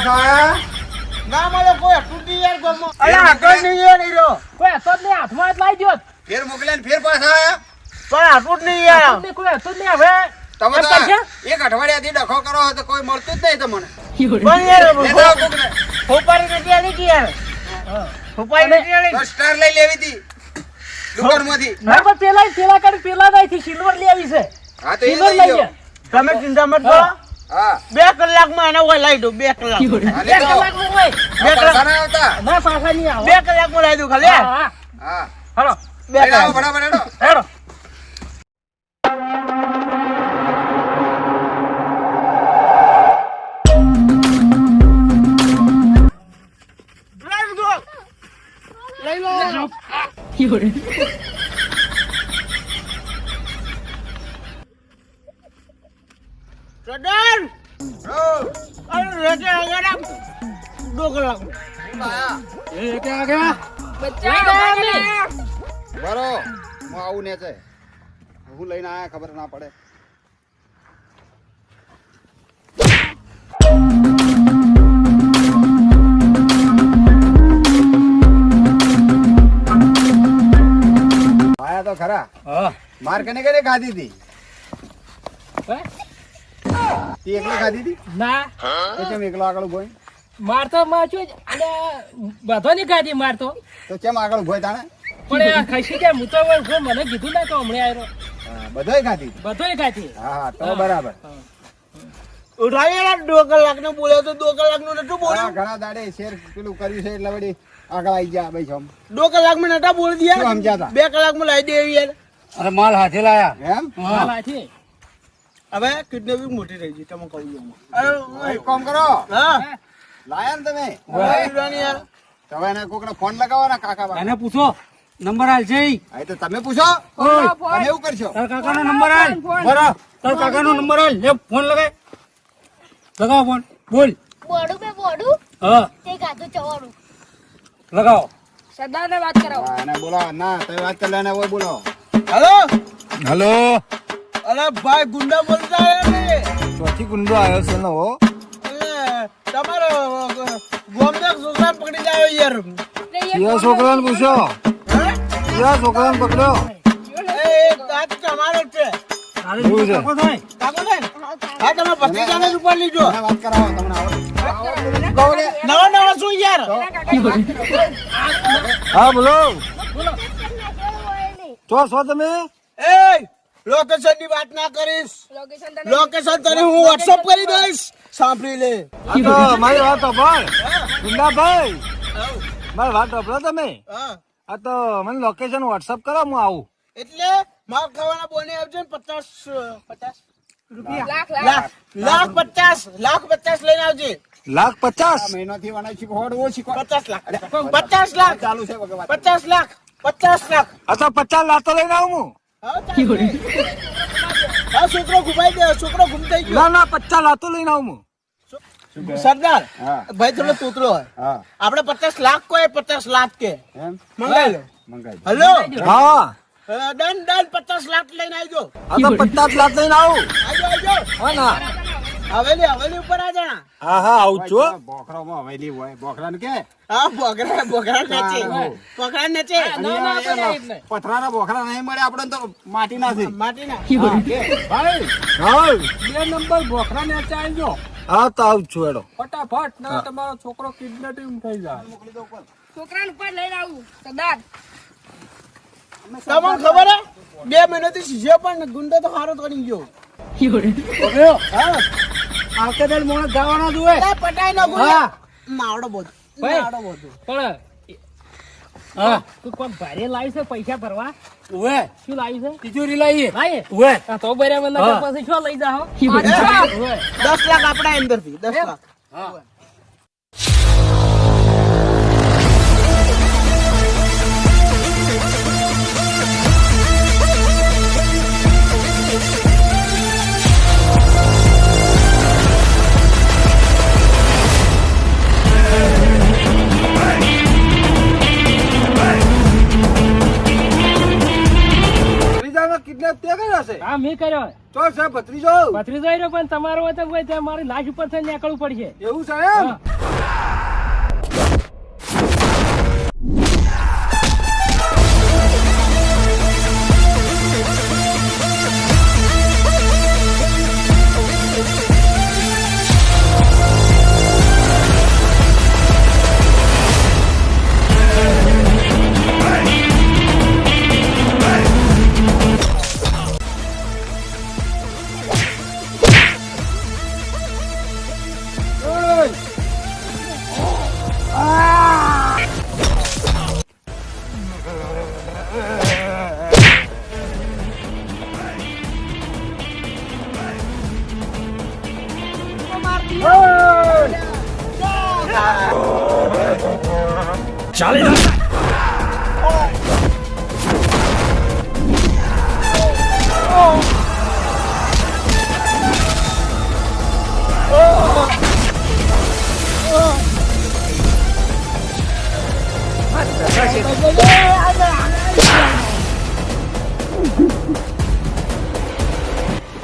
પાછા આયા ના મળે કોઈ હતું નહીં યાર ગમો. અલા હતો નહીં યાર હીરો કોઈ હતો જ નહીં, હાથમાં જ લાવી દ્યો. ફેર મોકલ્યા ને ફેર પાછા આયા પણ હતું જ નહીં યાર. હતું જ નહીં, કોઈ હતું જ નહીં. હવે તમે એમ તો કરશે? એક અઠવાડિયાથી ડખો કરો તો કોઈ મળતું જ નહીં તમને પણ યાર લેતા આવો કોકને. ફોપારી નથી આલી કે યાર. ફોપારી નથી આલી. તો સ્ટાર લઈ લેવી હતી દુકાનમાંથી. ના, પણ પેલા કાઢી પેલા નહીં સિલ્વર લઈ આવી છે. હા તો એ સિલ્વર લઈ લઈ લો. ગયા. તમે ચિંતા મત કરો. હા 2 કલાકમાં એને ઓય લાવી દઉં 2 કલાક. હા, બે લઈ લો. કલાકનું હોય. આ પાછા ના આવતા. ના, પાછા નહીં આવો. 2 કલાકમાં લાવી દઉં ખાલી. હા, હા. હા હાલો. 2 લઈ આવો કલાક. ફટાફટ હેડો. હેડો. Let's go. લઈ લો. સરદાર અરે રેટે આગળ 2 કલાક. બરો હું આવું ને છે હું લઈને આયા ખબર ના પડે. આયા તો ખરા. હા. માર કને કને ખાધી હતી હે? તી એકલી ખાધી હતી ના, તો કેમ એકલો આગળ ઉભો હોય? મારતો મારજો જ. અને બધો નહીં ખાધી મારતો. તો કેમ આગળ ઉભો હોય તાણે? પણ આ ખાસી જાય, હું તો હવે ઉભો, મને કીધું ના કે હમણાં આવ્યો. હા, બધાય ખાધી હતી? બધોય ખાધી. હા તો બરાબર. ઉઠાવી 2 કલાક નો બોલ્યો તો 2 કલાક નું નતું હા, બોલ્યું. ઘણા દાડે શેર પેલું કર્યું છે એટલે વળી આગળ આવી ગયા ભાઈ છોમ. 2 કલાકમાં નતા બોલી શું દિયા. સમજ્યા 2 કલાકમાં લાવી દે યાર. અરે માલ હાથે લાયા એમ હાલ આથી. હવે કિડનેપિંગ મોટી થઈ ગઈ તમે કહું છું. એક કામ કરો હા લાયા ને તમે લાવી યાર. તો હવે એને કોકને ફોન લગાવવાના કાકા બાકા. એને પૂછો નંબર હાલ છે ઈ. હા, એ તો તમે પૂછો ઓય, તમે એવું કરશો. તાર કાકાનો નંબર હાલ બરાબર. તાર કાકાનો નંબર હાલ લે ફોન લગાય લગાવો ફોન બોલ બોડું બે બોડું હા તે ગાધું ચવાડું લગાવો સરદારને વાત કરાવો. હા, એને બોલો ના તમે વાત કરી લે એને ઓય બોલો. હેલો હેલો અરે ભાઈ ગુંડા બોલતા હે ને. ચોથી ગુંડો આવ્યો છે ને હો અરે, તમારો ગોમદેવ છોકરા પકડી લાવ્યો યાર. કયા છોકરાને પૂછો હે? કયા છોકરાને પકડ્યો એ તાત તમારો જ છે. એવું છે કાકો ને? હા તમે ભત્રીજાને જ ઉપર લીધો. એને વાત કરાવો તમને આવડે. કહો ને. નવા શું યાર? હા બોલો છો છો તમે એ લોકેશન ની વાત ના કરીશ. લોકેશન તને હું વોટ્સઅપ કરી દઈશ. સાંભળી લે. આ તો મારી વાત સાંભળ ગુંડાભાઈ મારી વાત સાંભળો તમે હા આ તો મને લોકેશન વોટ્સઅપ કરો હું આવું એટલે માર ખાવાના બોને આવજો ને 50 રૂપિયા લાખ 50 લઈને આવજે. $1,50,000 આ મહિનાથી વણાઈ શીખો હોડ ઓછી કો. 50 લાખ ચાલુ છે વગર વાત. 50 લાખ આ તો 50 લાતો લઈને આવું હું હા છોકરો ઘુમાઈ દે. છોકરો ઘૂમતાઈ ગયો. ના ના 50 લાતો લઈને આવું હું સરદાર હા ભાઈ થોડો તોતરો હોય. હા આપણે 50 લાખ કોઈ 50 લાખ કે એમ મંગાઈ લો. મંગાઈ હલો હા ડન 50 લાખ લઈને આવજો. આ તો 50 લાત લઈને આવું આવજો હા ના હવેલી ઉપર આ જણા. હા હા આવું છું બોખરામાં હવેલી હોય બોખરા ને કે હા બોકરા નચે. બોકરા નચે. પથરાના બોખરા નહીં મળે આપણે તો માટી નાથી માટીના ભાઈ હા 2 નંબર બોખરા ને ચાલજો હા તો આવું છું એડો ફટાફટ ના તમારો છોકરો કિડનેપિંગ થઈ જાય. છોકરાને ઉપર લઈને આવું સરદાર. તમને ખબર હે 2 મહિનાથી શીશો પણ ગુંડો તો હારો કરી ગયો. હા આવતે મોણ જવાના જોઈએ એ પટાઈ નો ગુંડો. હા. માવડો બોધ ભાઈ. માવડો બોધ. પણ હા તું કોણ ભારે લાવી છે પૈસા ભરવા? ઓએ શું લાવી છે? તિજોરી લાવીએ લાવી? ઓએ હા, તો બરાબર ના હા. પછી શું લઈ જાઓ? 10 લાખ આપણા અંદર થી 10 લાખ. કિડનેપ તે કર્યા છે હા મેં કર્યો તો સાહેબ ભત્રીજો ભત્રીજો આવ્યો પણ તમારો હોય તો ભાઈ ત્યાં મારી લાશ ઉપર થઈને નીકળવું પડશે એવું છે એમ હા.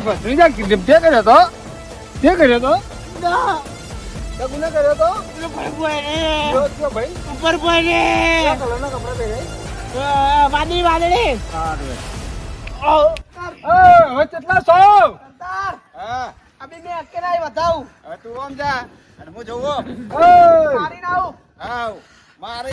ભત્રીજા તે કર્યો તો તે કર્યો તો તે ગુને કર્યો તો જો જો ભાઈ ઉપર પડે કયા કલરના કપડા પહેરે વાદળી વાદળી હવે કેટલા સો હા અભી મેં અકેલા બતાવું હવે તું આમ જા અને હું જોવો મારીને આવું હા મારે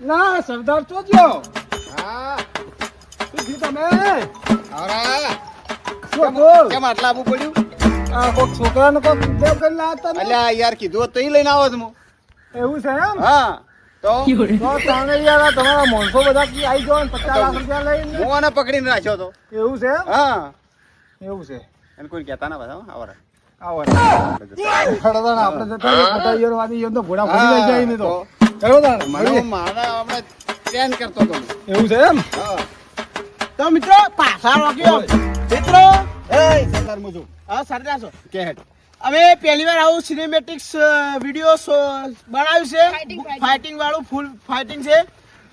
ના સરદાર ચોજ્યો હા શું થયું તમે આવરા શું બોલ કેમ આટલા આવવું પડ્યું આ કોક છોકરાને કોક ઉદ્યોગ કરી લાવતા ને અલ્યા યાર કીધું હોત તો ઈ લઈને આવો હું એવું છે એમ હા તો તો તમે યાર આ તમારા માણસો બધા કી આવી ગયો ને 50 લાખ રૂપિયા લઈને હું આને પકડીને રાખ્યો તો એવું છે એમ હા એવું છે એને કોઈ કહેતા ના બધા આવરા આવો ખડદાન આપણે જતા રહીએ, ખોટા ઈયર વાળી ઈયર તો ઘોડા ફરી લઈ જાય ને તો કયો દાન મને મારા હમણાં ટ્રેન કરતો હતો એવું છે એમ હા તો મિત્રો પાછા રોક્યો મિત્રો એ સરદાર મુજુ હા સરદાર છો કે હેડ અમે પહેલી વાર આવું સિનેમેટિક્સ વિડીયો બનાવ્યું છે Fighting. ફાઇટિંગ વાળું ફૂલ ફાઇટિંગ છે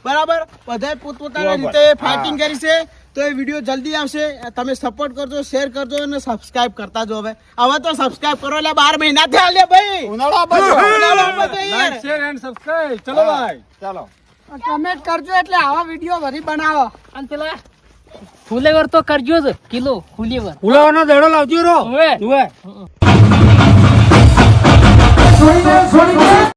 બરાબર બધાએ પોતપોતાના રીતે ફાઇટિંગ કરી છે તો એ વિડીયો જલ્દી આવશે તમે સપોર્ટ કરજો શેર કરજો અને સબસ્ક્રાઇબ કરતા જો હવે તો સબસ્ક્રાઇબ કરો એટલે 12 મહિના થી હાલે ભાઈ ઉનાળો આપો ઉનાળો આપો તો યાર. લાઈક શેર એન્ડ સબસ્ક્રાઇબ ચલો ભાઈ ચાલો કમેન્ટ કરજો એટલે આવા વિડીયો વરી બનાવો અને પેલા ફુલેવર તો કરજો જ કિલો ફુલેવર ફુલાવાનો દડો લાવજો રો હવે જુએ